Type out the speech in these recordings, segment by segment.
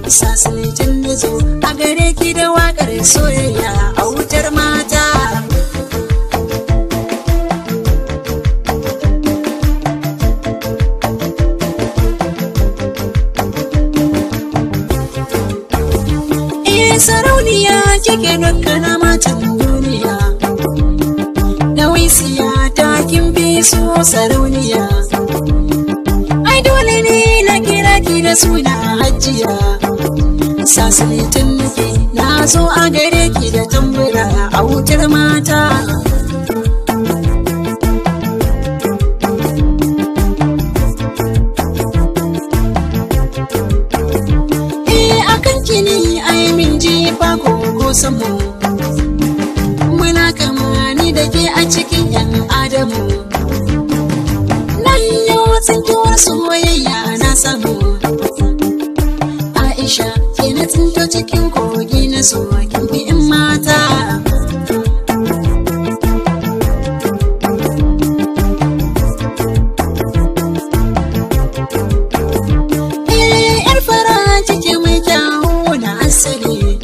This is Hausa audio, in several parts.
Sasalitin da zo a gare ki da waƙar soyayya a wutar mata. Sarauniya kike dukkan matan duniya, Dawisiya ta kin fi so sarauniya. Ai dole ne na kira ki da suna Hajiya. Sasalitin nake na so a gare ki da tambura a wutar mata. Samu muna kamani da ke a cikin yan adamu, lallo tsintuwar soyayya na samu. Aisha ke na tsinto cikin kogi na so kin fi in mata. Yar fara cike mai kyawu na asali,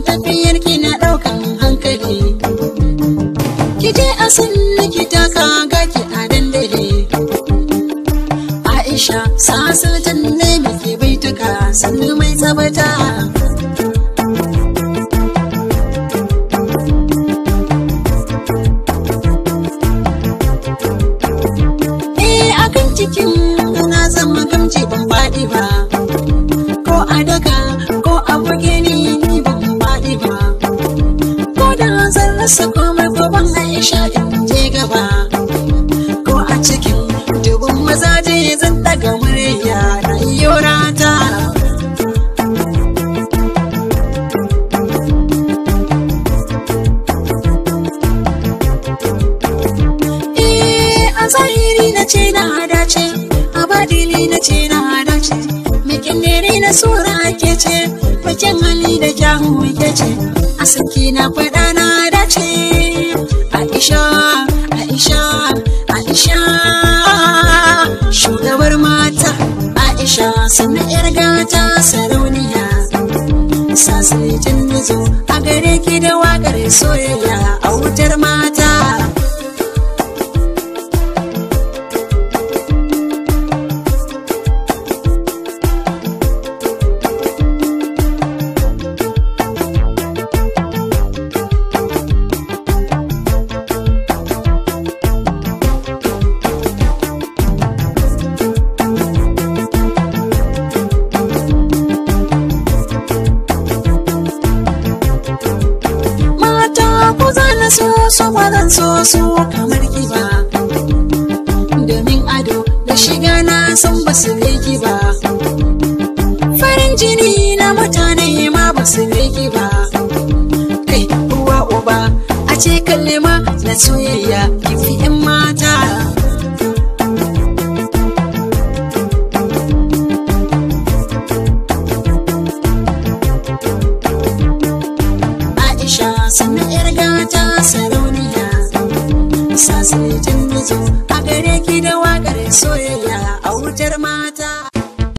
tafiyar ki na ɗaukan hankali. Ki je a sanna ki taka ga ki a dandali. Aisha sasaltan ne muke baituka sannu mai tsabata. Akan cikin na zama gamji ban faɗi ba, ko a daga ko a buge ni ba. Ko da zan rasa komai gaban Aisha in je gaba, ko a cikin dubun mazaje zan daga murya na yorata. A zahiri na ce na dace, a badili na ce na dace, mikin dare na sura ake ce, bakin hali da kyawu ke ce, a sanki na faɗa na dace. Aisha, Aisha, Aisha, shugabar mata. Aisha sannan yar gata sarauniya. Sasalitin da zo a gare ki da waƙar soyayya a wutar mata. So ba zan so su kamar ki ba, domin ado da shiga na san ba su kai ki ba. Farin jini na mutane ma ba su kai ki ba. Kai uwa uba a ce kalma na soyayya ki fi yan mata. Aisha sannan yar gata sarauniya. Sasalitin da zo a gare ki da waƙar soyayya.